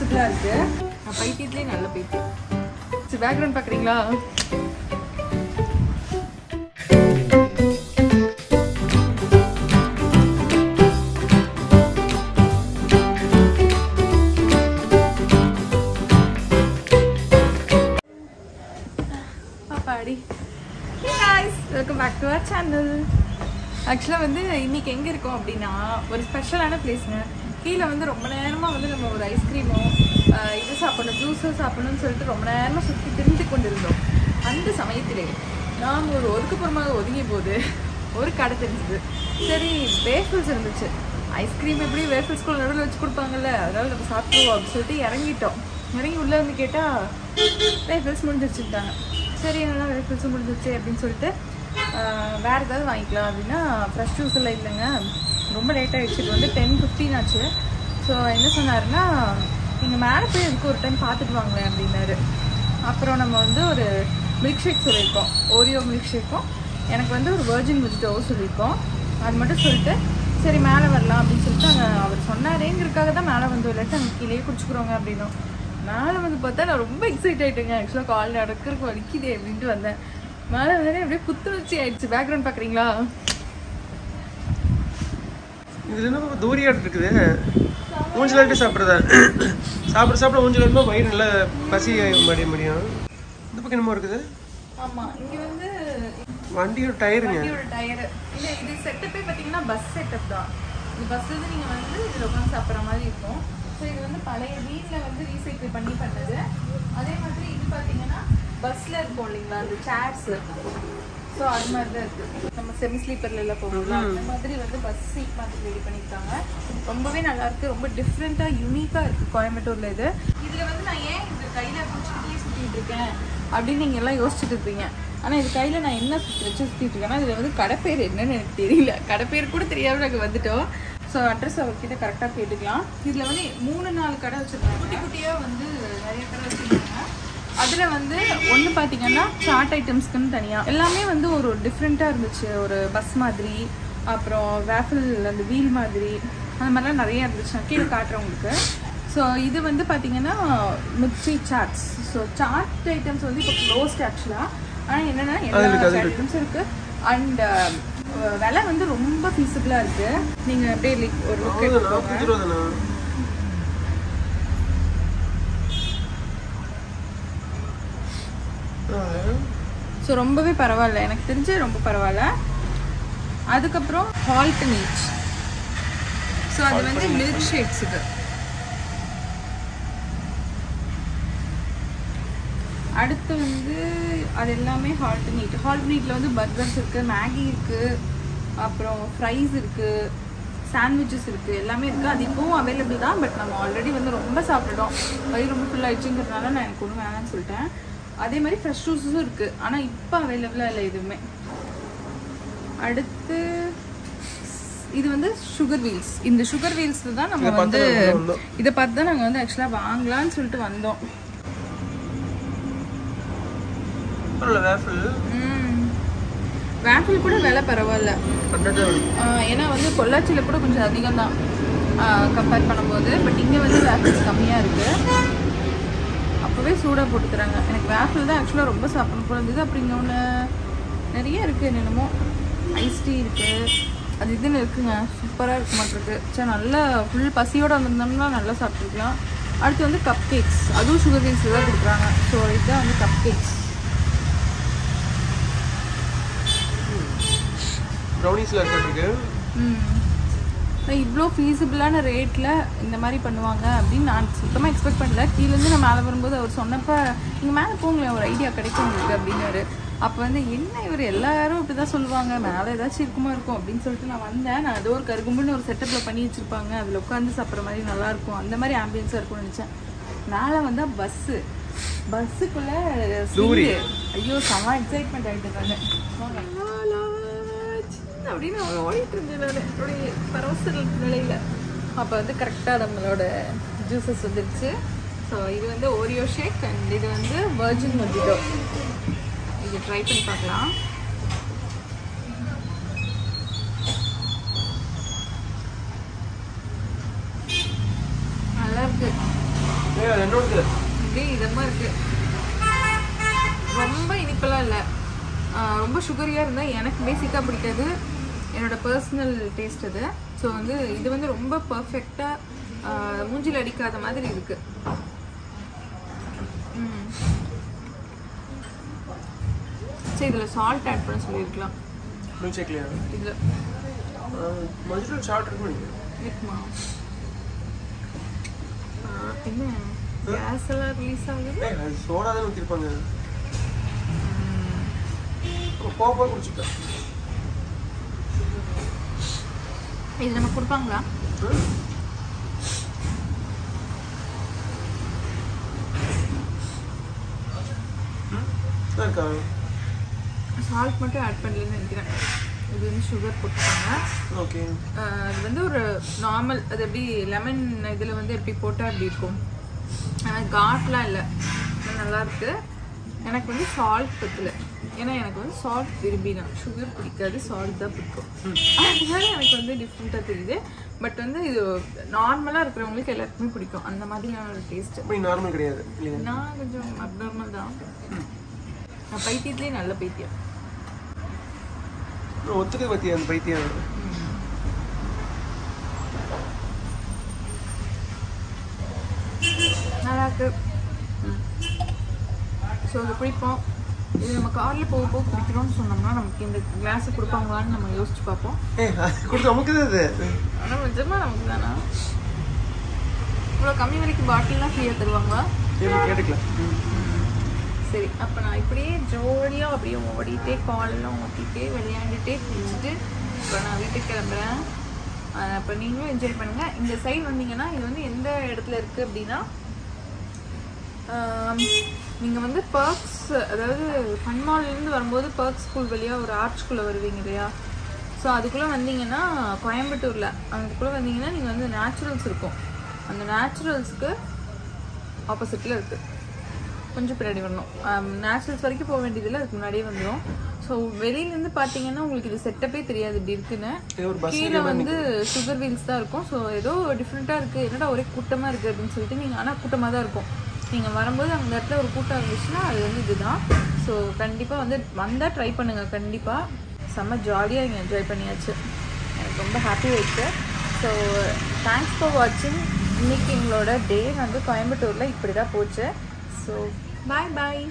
ஃபீஸபிளா இருக்கு. நான் பைத்தியத்திலே நல்ல பைத்தியம். சரி பேக்ரவுண்ட் பாக்குறீங்களா? பாப்பாடி. Hey guys, welcome back to our channel. ஆக்சுவலாக வந்து இன்னைக்கு எங்கே இருக்கோம் அப்படின்னா ஒரு ஸ்பெஷலான பிளேஸுங்க. கீழே வந்து ரொம்ப நேரமாக வந்து நம்ம ஒரு ஐஸ்கிரீமோ இது சாப்பிடணும் ஜூஸோ சாப்பிடணும்னு சொல்லிட்டு ரொம்ப நேரமாக சுற்றி திரிந்து கொண்டிருந்தோம். அந்த சமயத்திலே நாம் ஒரு ஒதுக்குப்புறமாக ஒதுங்கிய போது ஒரு கடை தெரிஞ்சுது. சரி வேஃபிள்ஸ் இருந்துச்சு. ஐஸ்கிரீம் எப்படி வேஃபிள்ஸ்குள்ள நடுவில் வச்சு கொடுப்பாங்கல்ல, அதனால நம்ம சாப்பிடுவோம் அப்படின்னு சொல்லிட்டு இறங்கிட்டோம். இறங்கி உள்ளே வந்து கேட்டால் வேஃபிள்ஸ் முடிஞ்சிருச்சுட்டாங்க. சரி என்னென்னா வேஃபிள்ஸும் முடிஞ்சிருச்சு அப்படின்னு சொல்லிட்டு வேறு ஏதாவது வாங்கிக்கலாம் அப்படின்னா ஃப்ரெஷ் ஜூஸ் எல்லாம் இல்லைங்க, ரொம்ப லேட் ஆகிடுச்சு. இது வந்து 10:15 ஆச்சு. ஸோ என்ன சொன்னாருன்னா நீங்கள் மேலே போய் அதுக்கு ஒரு டைம் பார்த்துட்டு வாங்களேன் அப்படின்னாரு. அப்புறம் நம்ம வந்து ஒரு மில்க் ஷேக் சொல்லியிருக்கோம், ஓரியோ மில்க் ஷேக்கும் எனக்கு வந்து ஒரு வெர்ஜின் வெஜிடோ சொல்லியிருக்கோம். அது மட்டும் சொல்லிட்டு சரி மேலே வரலாம் அப்படின்னு சொல்லிட்டு அவர் சொன்னாரேங்கிறதுக்காக தான் மேலே வந்து விளையாட்டு அங்கே கீழே குடிச்சுக்கிறோங்க அப்படின்னும். மேலே வந்து பார்த்தா நான் ரொம்ப எக்ஸைட் ஆகிட்டேங்க. ஆக்சுவலாக கால் நடக்கிறதுக்கு வலிக்குதே அப்படின்ட்டு வந்தேன். மேலே வந்தே அப்படியே புத்துணர்ச்சி ஆயிடுச்சு. பேக்ரவுண்ட் பார்க்குறீங்களா? இது என்ன தூரியாட்டு இருக்குது, ஊஞ்சலாட்டு சாப்பிட்றதா? சாப்பிட ஊஞ்சலாட்டுமா வயிறு நல்லா பசி முடியும். இந்த பக்கம் என்னமோ இருக்குது. ஆமாம், இங்கே வந்து வண்டியோட டயருங்க. வண்டியோட டயரு இல்லை, இது செட்டப்பே பார்த்தீங்கன்னா பஸ் செட்டப் தான். இந்த பஸ் வந்து நீங்கள் வந்து இதில் உட்காந்து சாப்பிட்ற மாதிரி இருக்கும். ஸோ இது வந்து பழைய வீட்டில் வந்து ரீசைக்கிள் பண்ணி பண்ணது. அதே மாதிரி இது பார்த்தீங்கன்னா பஸ்ஸில் இருக்கும் இல்லைங்களா அந்த சேர்ஸு, ஸோ அது மாதிரி தான் இருக்குது. நம்ம செமி ஸ்லீப்பரில் எல்லாம் போகணும்ல அந்த மாதிரி வந்து பஸ் சீட் மாதிரி ரெடி பண்ணியிருக்காங்க. ரொம்பவே நல்லாயிருக்கு, ரொம்ப டிஃப்ரெண்ட்டாக யூனிக்காக இருக்குது கோயம்புத்தூரில் இது. இதில் வந்து நான் ஏன் இந்த கையில் பிடிச்சிக்கிட்டே சுற்றிட்டு இருக்கேன் அப்படின்னு நீங்கள் எல்லாம் யோசிச்சுட்டு இருப்பீங்க. ஆனால் இது கையில் நான் என்ன வச்சு சுற்றிட்டு இருக்கேன்னா இதில் வந்து கடை பேர் என்னன்னு எனக்கு தெரியல. கடை பேர் கூட தெரியாமல் நாங்கள் வந்துட்டோம். ஸோ அட்ரஸ் அவர்கிட்ட கரெக்டாக கேட்டுக்கலாம். இதில் வந்து 3-4 கடை வச்சுருக்காங்க. குட்டி குட்டியாக வந்து நிறைய கடை வச்சுருக்காங்க. அதில் வந்து ஒன்று பார்த்தீங்கன்னா சாட் ஐட்டம்ஸ்க்குன்னு தனியாக எல்லாமே வந்து ஒரு டிஃப்ரெண்ட்டாக இருந்துச்சு. ஒரு பஸ் மாதிரி, அப்புறம் வேஃபிள் அந்த வீல் மாதிரி அந்த மாதிரிலாம் நிறையா இருந்துச்சு. நான் கீழே காட்டுறவங்களுக்கு. ஸோ இது வந்து பார்த்தீங்கன்னா மிக்சி சாட்ஸ். ஸோ சாட் ஐட்டம்ஸ் வந்து இப்போ க்ளோஸ்ட் ஆக்சுவலாக. ஆனால் என்னென்னா எல்லா ஐட்டம்ஸும் இருக்குது. அண்ட் விலை வந்து ரொம்ப ஃபீஸபிளாக இருக்குது. நீங்கள் அப்படியே ஒரு லுக் எடுத்துக்கோங்க. ஸோ ரொம்பவே பரவாயில்ல, எனக்கு தெரிஞ்சு ரொம்ப பரவாயில்ல. அதுக்கப்புறம் ஹால்ட் மீட். ஸோ அது வந்து மில்க் ஷேக்ஸுக்கு. அடுத்து வந்து அது எல்லாமே ஹால்ட் மீட். ஹால்ட் மீட்டில் வந்து பர்கர்ஸ் இருக்குது, மேகி இருக்குது, அப்புறம் ஃப்ரைஸ் இருக்குது, சாண்ட்விச்சஸ் இருக்குது, எல்லாமே இருக்குது. அது இப்போவும் அவைலபிள் தான். பட் நம்ம ஆல்ரெடி வந்து ரொம்ப சாப்பிட்டுட்டோம், வயிறு ரொம்ப ஃபுல் ஆயிடுச்சுங்கிறதுனால நான் எனக்கு ஒன்றும் வேணான்னு சொல்லிட்டேன். அதே மாதிரி ஃப்ரெஷ் ஜூஸஸும் இருக்குது, ஆனால் இப்போ அவைலபிளாக இல்லை எதுவுமே. அடுத்து இது வந்து சுகர் வீல்ஸ். இந்த சுகர் வீல்ஸில் தான் நம்ம வந்து இதை பார்த்து தான் நாங்கள் வந்து ஆக்சுவலாக வாங்கலான்னு சொல்லிட்டு வந்தோம். வேஃபிள் கூட விலை பரவாயில்ல. ஏன்னா வந்து பொள்ளாச்சியில் கூட கொஞ்சம் அதிகம் தான் கம்பேர் பண்ணும்போது. பட் இங்கே வந்து வேஃபிள்ஸ் கம்மியாக இருக்குது. அப்போவே சூடாக போட்டு தராங்க. எனக்கு வேஃபிள் தான் ஆக்சுவலாக ரொம்ப சாப்பிடணும் போல இருந்தது. அப்புறம் இங்கே ஒன்று நிறைய இருக்குது, என்னென்னமோ ஐஸ் டீ இருக்குது, அது இதுன்னு இருக்குங்க. சூப்பராக இருக்க மாட்டிருக்கு. சரி நல்லா ஃபுல் பசியோடு வந்திருந்தோம்னா நல்லா சாப்பிட்ருக்கலாம். அடுத்து வந்து கப் கேக்ஸ், அதுவும் சுகர் வீல்ஸில் தான் கொடுக்குறாங்க. ஸோ இதுதான் வந்து கப் கேக்ஸ். இவ்வளோ ஃபீஸிபிளான ரேட்டில் இந்த மாதிரி பண்ணுவாங்க அப்படின்னு நான் சுத்தமாக எக்ஸ்பெக்ட் பண்ணல. கீழேருந்து நான் மேலே வரும்போது அவர் சொன்னப்போ நீங்கள் மேலே போங்களேன் ஒரு ஐடியா கிடைக்கும் உங்களுக்கு அப்படின்னாரு. அப்போ வந்து என்ன இவர் எல்லாரும் இப்படி தான் சொல்லுவாங்க, மேலே ஏதாச்சும் இருக்கும் அப்படின்னு சொல்லிட்டு நான் வந்தேன். நான் ஏதோ ஒரு கருகும்புன்னு ஒரு செட்டப்பில் பண்ணி வச்சுருப்பாங்க, அதில் உட்காந்து சாப்பிட்ற மாதிரி நல்லாயிருக்கும், அந்த மாதிரி ஆம்பியன்ஸாக இருக்கும்னு நினச்சேன். மேலே வந்தால் பஸ்ஸுக்குள்ளே ஐயோ செம எக்ஸைட்மெண்ட் ஆகிட்டு அப்படின்னு ஓடிட்டு இருந்தேன் நான் என்னுடைய பரவசல் நிலையில். அப்போ வந்து கரெக்டாக நம்மளோட ஜூஸஸ் வந்துடுச்சு. ஸோ இது வந்து ஓரியோ ஷேக் அண்ட் இது வந்து வெர்ஜின் மொஜிட்டோ. இது ட்ரை பண்ணி பார்க்கலாம். நல்லா இருக்கு. இப்படி இதமாக இருக்கு. ரொம்ப இனிப்பெல்லாம் இல்லை, ரொம்ப சுகரியாக இருந்தால் எனக்கு பேசிக்காக பிடிக்காது. என்னோட பர்சனல் டேஸ்ட் அது. ஸோ வந்து இது வந்து ரொம்ப பர்ஃபெக்டாக மூஞ்சில் அடிக்காத மாதிரி இருக்கு. சரி, இதில் சால்ட் ஆட் பண்ண சொல்லியிருக்கலாம். இதில் இருக்குமா? என்ன கேஸ் எல்லாம் ரிலீஸ் ஆகுது? சோடா தான் ஊற்றிருப்பாங்க. போக குடிச்சுட்டேன். இது நம்ம கொடுப்பாங்களா? சால்ட் மட்டும் ஆட் பண்ணலன்னு நினைக்கிறேன். இது வந்து சுகர் போட்டுருக்காங்க. ஓகே. இது வந்து ஒரு நார்மல், அது எப்படி லெமன் இதில் வந்து எப்படி போட்டால் எப்படி இருக்கும், காட்லாம் இல்லை, நல்லா இருக்கு. எனக்கு வந்து சால்ட் பத்தல, ஏன்னா எனக்கு வந்து சால்ட் விரும்பினா, சுகர் பிடிக்காது, சால்ட் தான் பிடிக்கும். அதனால எனக்கு வந்து டிஃப்ரெண்ட்டாக தெரியுது. பட் வந்து இது நார்மலாக இருக்கிறவங்களுக்கு எல்லாருக்குமே பிடிக்கும் அந்த மாதிரியான ஒரு டேஸ்ட். நார்மல் கிடையாது, நான் கொஞ்சம் அப்நார்மல் தான். நான் பைத்தியத்துலேயே நல்ல பைத்தியம். ஒத்துக்க பத்தியா அந்த பைத்தியம்? நல்லா இருக்கு. ஸோ இது குடிப்போம். இது நம்ம காரில் போக போக குடிக்கிறோம்னு சொன்னோம்னா நமக்கு இந்த கிளாஸை கொடுப்பாங்களான்னு நம்ம யோசிச்சு பார்ப்போம். நமக்கு அது ஆனால் நிஜமாக நமக்கு தானா? இவ்வளோ கம்மி வரைக்கும் பாட்டில்லாம் ஃப்ரீயாக தருவாங்களா? கேட்டுக்கலாம். சரி, அப்போ நான் இப்படியே ஜோடியாக அப்படியே ஓடிட்டே காலெல்லாம் ஓட்டிகிட்டே விளையாண்டுட்டே குடிச்சிட்டு இப்போ நான் வீட்டுக்கு கிளம்புறேன். அப்போ நீங்களும் என்ஜாய் பண்ணுங்கள். இந்த சைடு வந்தீங்கன்னா இது வந்து எந்த இடத்துல இருக்குது அப்படின்னா, நீங்கள் வந்து பர்க்ஸ், அதாவது ஃபன் மால்லேருந்து வரும்போது பர்க்ஸ் ஸ்கூல் வழியாக ஒரு ஆர்ட்ஸ்குள்ளே வருவீங்க இல்லையா? ஸோ அதுக்குள்ளே வந்தீங்கன்னா கோயம்புத்தூரில் அதுக்குள்ளே வந்தீங்கன்னா நீங்கள் வந்து நேச்சுரல்ஸ் இருக்கும். அந்த நேச்சுரல்ஸ்க்கு ஆப்போசிட்டில் இருக்குது. கொஞ்சம் பின்னாடி வரணும். நேச்சுரல்ஸ் வரைக்கும் போக வேண்டியதில்லை, அதுக்கு முன்னாடியே வந்துடும். ஸோ வெளியிலேருந்து பார்த்தீங்கன்னா உங்களுக்கு இது செட்டப்பே தெரியாது இப்படி இருக்குன்னு. கீழே வந்து சுகர் வீல்ஸ் தான் இருக்கும். ஸோ ஏதோ டிஃப்ரெண்ட்டாக இருக்குது, என்னடா ஒரே கூட்டமாக இருக்குது அப்படின்னு சொல்லிட்டு நீங்கள், ஆனால் கூட்டமாக தான் இருக்கும். நீங்கள் வரும்போது அந்த இடத்துல ஒரு கூட்டம் இருந்துச்சுன்னா அது வந்து இதுதான். ஸோ கண்டிப்பாக வந்து வந்தால் ட்ரை பண்ணுங்கள். கண்டிப்பாக செம்ம ஜாலியாக இங்கே என்ஜாய் பண்ணியாச்சு. எனக்கு ரொம்ப ஹாப்பி ஆயிடுச்சு. ஸோ தேங்க்ஸ் ஃபார் வாட்சிங். இன்றைக்கி எங்களோட டே வந்து கோயம்புத்தூரில் இப்படி தான் போச்சு. ஸோ பாய் பாய்.